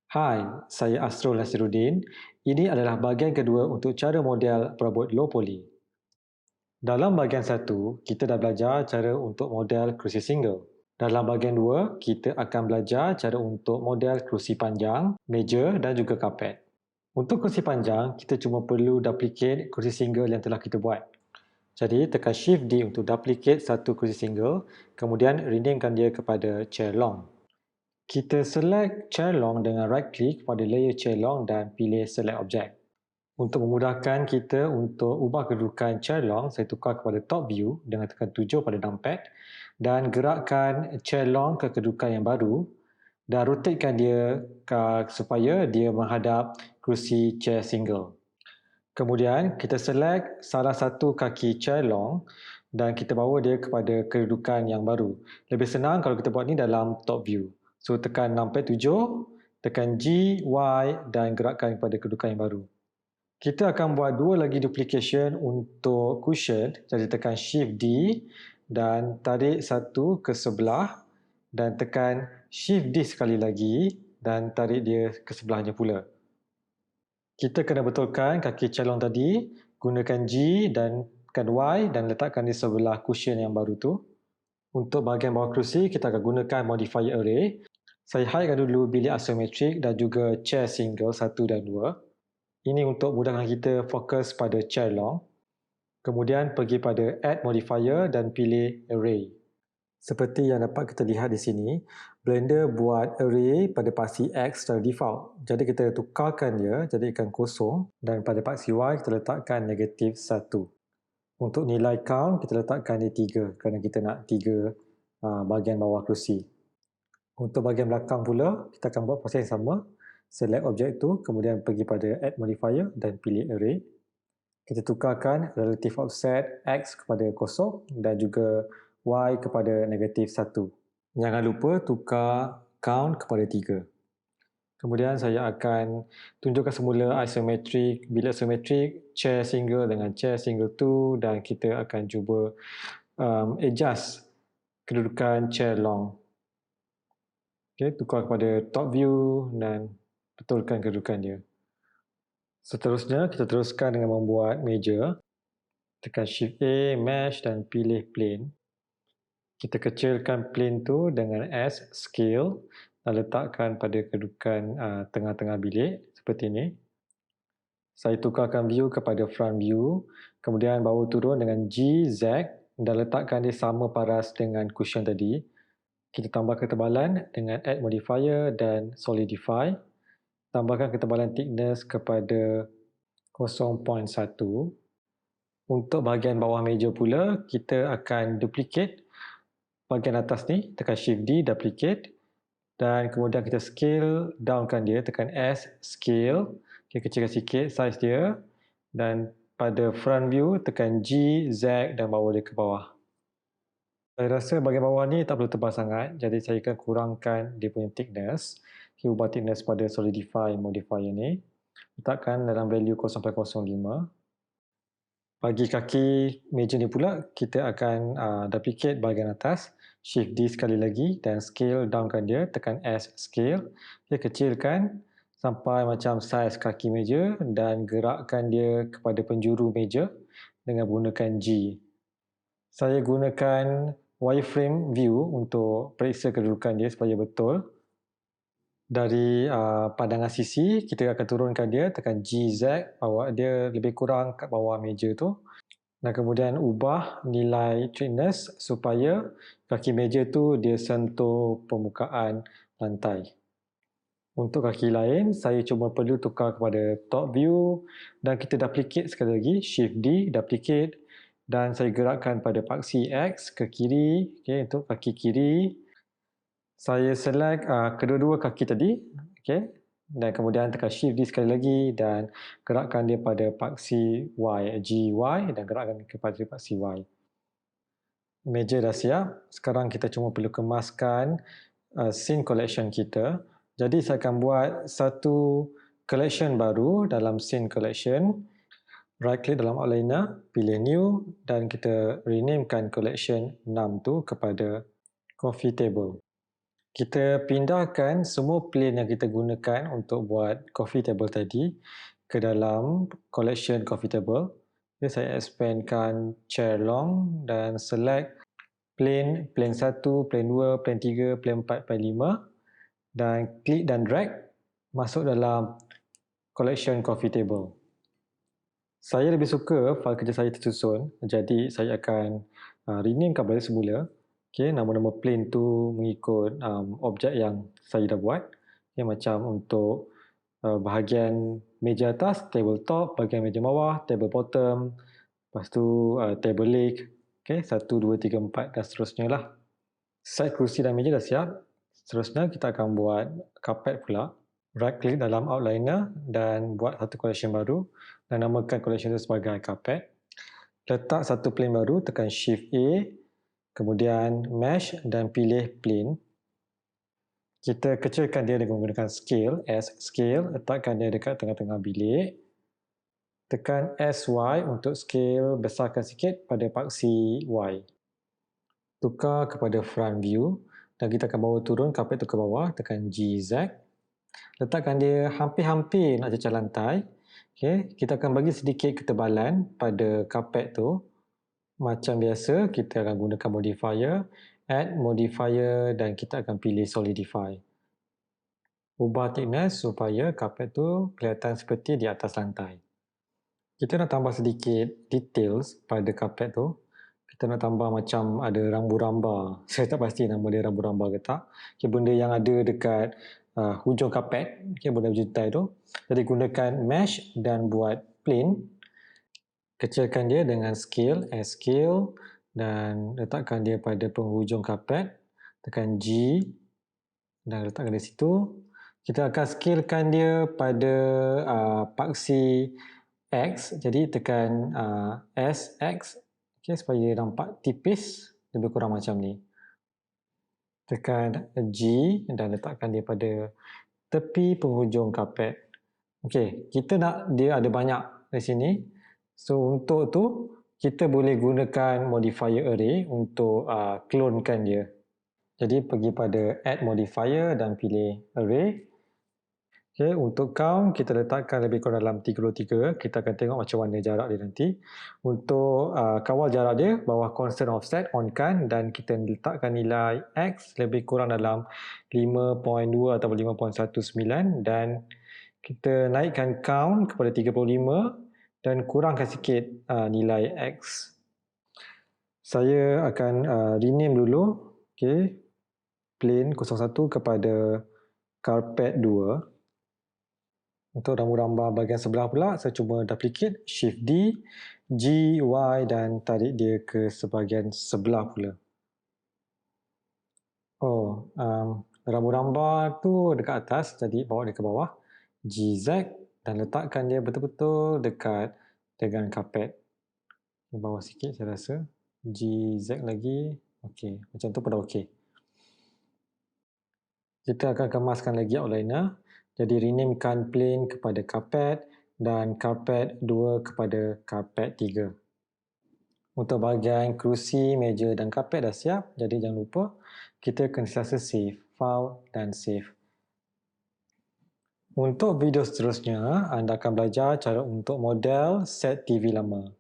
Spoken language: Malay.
Hai, saya Asrul Nasiruddin. Ini adalah bahagian kedua untuk cara model perabot low poly. Dalam bahagian satu, kita dah belajar cara untuk model kerusi single. Dalam bahagian dua, kita akan belajar cara untuk model kerusi panjang, meja dan juga kapet. Untuk kerusi panjang, kita cuma perlu duplicate kerusi single yang telah kita buat. Jadi, tekan Shift D untuk duplicate satu kerusi single, kemudian renamekan dia kepada chair long. Kita select chair long dengan right click pada layer chair long dan pilih select object. Untuk memudahkan kita untuk ubah kedudukan chair long, saya tukar kepada top view dengan tekan 7 pada numpad dan gerakkan chair long ke kedudukan yang baru dan rotatekan dia supaya dia menghadap kerusi chair single. Kemudian kita select salah satu kaki chair long dan kita bawa dia kepada kedudukan yang baru. Lebih senang kalau kita buat ni dalam top view. So tekan numpad 7, tekan G, Y dan gerakkan kepada kedudukan yang baru. Kita akan buat dua lagi duplication untuk cushion. Jadi tekan Shift D dan tarik satu ke sebelah dan tekan Shift D sekali lagi dan tarik dia ke sebelahnya pula. Kita kena betulkan kaki calon tadi, gunakan G dan tekan Y dan letakkan di sebelah cushion yang baru tu. Untuk bahagian bawah kerusi, kita akan gunakan modifier array. Saya hidekan dulu bilik isometric dan juga chair single 1 dan 2. Ini untuk mudahkan kita fokus pada chair long. Kemudian pergi pada add modifier dan pilih array. Seperti yang dapat kita lihat di sini, Blender buat array pada paksi X secara default. Jadi kita tukarkan dia jadikan kosong dan pada paksi Y kita letakkan negatif 1. Untuk nilai count kita letakkan di 3 kerana kita nak 3 bahagian bawah kerusi. Untuk bahagian belakang pula, kita akan buat proses yang sama. Select objek tu, kemudian pergi pada add modifier dan pilih array. Kita tukarkan relative offset X kepada kosong dan juga Y kepada negatif 1. Jangan lupa tukar count kepada 3. Kemudian saya akan tunjukkan semula isometric, bilik isometric, chair single dengan chair single 2 dan kita akan cuba adjust kedudukan chair long. Okay, tukar kepada top view dan betulkan kedudukan dia. Seterusnya, kita teruskan dengan membuat meja. Tekan Shift A, Mesh dan pilih Plane. Kita kecilkan plane tu dengan S, Scale dan letakkan pada kedudukan tengah-tengah bilik seperti ini. Saya tukarkan view kepada front view, kemudian bawa turun dengan G, Z dan letakkan dia sama paras dengan cushion tadi. Kita tambah ketebalan dengan Add Modifier dan Solidify. Tambahkan ketebalan thickness kepada 0.1. Untuk bahagian bawah meja pula, kita akan duplicate bahagian atas ni, tekan Shift D, duplicate dan kemudian kita scale downkan dia, tekan S, scale, kita kecilkan sikit size dia dan pada front view tekan G, Z dan bawa dia ke bawah. Saya rasa bahagian bawah ni tak perlu tebal sangat, jadi saya akan kurangkan dia punya thickness. Kita ubah thickness pada solidify modifier ni, letakkan dalam value 0.05. Bagi kaki meja ni pula, kita akan duplicate bahagian atas, Shift D sekali lagi dan scale downkan dia, tekan S scale, dia kecilkan sampai macam saiz kaki meja dan gerakkan dia kepada penjuru meja dengan menggunakan G. Saya gunakan wireframe view untuk periksa kedudukan dia supaya betul. Dari pandangan sisi, kita akan turunkan dia, tekan GZ, bawa dia lebih kurang kat bawah meja tu. Dan kemudian ubah nilai thickness supaya kaki meja tu dia sentuh permukaan lantai. Untuk kaki lain, saya cuma perlu tukar kepada top view dan kita duplicate sekali lagi, Shift D, duplicate dan saya gerakkan pada paksi X ke kiri, okay, untuk kaki kiri. Saya select kedua-dua kaki tadi, okay, dan kemudian tekan Shift D sekali lagi dan gerakkan dia pada paksi Y, GY dan gerakkan kepada paksi Y. Meja dah siap, sekarang kita cuma perlu kemaskan scene collection kita. Jadi saya akan buat satu collection baru dalam scene collection. Right click dalam outliner, pilih new dan kita renamekan collection 6 tu kepada coffee table. Kita pindahkan semua plane yang kita gunakan untuk buat coffee table tadi ke dalam collection coffee table. Okay, saya expandkan chair long dan select plane 1, plane 2, plane 3, plane 4, plane 5 dan klik dan drag masuk dalam collection coffee table. Saya lebih suka fail kerja saya tersusun, jadi saya akan renamekan balik semula. Okay, nama-nama plane tu mengikut objek yang saya dah buat. Okay, macam untuk bahagian meja atas, table top, bahagian meja bawah, table bottom, lepas tu table leg, okay, 1, 2, 3, 4 dan seterusnya lah. Set kerusi dan meja dah siap. Seterusnya kita akan buat carpet pula. Right click dalam outliner dan buat satu collection baru dan namakan collection itu sebagai carpet. Letak satu plane baru, tekan Shift A, kemudian mesh dan pilih plane. Kita kecilkan dia dengan menggunakan scale, S scale, letakkan dia dekat tengah-tengah bilik. Tekan SY untuk scale, besarkan sikit pada paksi Y. Tukar kepada front view dan kita akan bawa turun carpet tu ke bawah, tekan GZ. Letakkan dia hampir-hampir nak cecah lantai. Okay, kita akan bagi sedikit ketebalan pada carpet tu. Macam biasa, kita akan gunakan modifier, add modifier dan kita akan pilih solidify. Ubah thickness supaya carpet tu kelihatan seperti di atas lantai. Kita nak tambah sedikit details pada carpet tu. Kita nak tambah macam ada rambu-ramba. Saya tak pasti nama dia rambu-ramba ke tak. Okay, benda yang ada dekat hujung karpet, okay, benda berjuntai tu. Jadi gunakan mesh dan buat plane. Kecilkan dia dengan scale, scale dan letakkan dia pada penghujung karpet. Tekan G dan letakkan di situ. Kita akan scalekan dia pada paksi X. Jadi tekan SX, okay, supaya dia nampak tipis, lebih kurang macam ni. Tekan G dan letakkan dia pada tepi penghujung karpet. Okey, kita nak dia ada banyak di sini. So untuk tu kita boleh gunakan modifier array untuk clonekan dia. Jadi pergi pada add modifier dan pilih array. Okay, untuk count kita letakkan lebih kurang dalam 33. Kita akan tengok macam mana jarak dia nanti. Untuk kawal jarak dia, bawah constant offset on kan dan kita letakkan nilai X lebih kurang dalam 5.2 atau 5.19 dan kita naikkan count kepada 35 dan kurangkan sikit nilai X. Saya akan rename dulu, okay, plane 01 kepada carpet 2. Untuk rambu-ramba bahagian sebelah pula, saya cuba duplicate, Shift D, G, Y dan tarik dia ke sebahagian sebelah pula. Oh, rambu-ramba tu dekat atas, jadi bawa dia ke bawah. GZ dan letakkan dia betul-betul dekat dengan karpet. Di bawah sikit saya rasa. GZ lagi. Okey, macam tu pun dah okey. Kita akan kemaskan lagi outliner. Jadi renamekan plane kepada carpet dan carpet 2 kepada carpet 3. Untuk bahagian kerusi, meja dan karpet dah siap. Jadi jangan lupa kita kena sentiasa save, file dan save. Untuk video seterusnya, anda akan belajar cara untuk model set TV lama.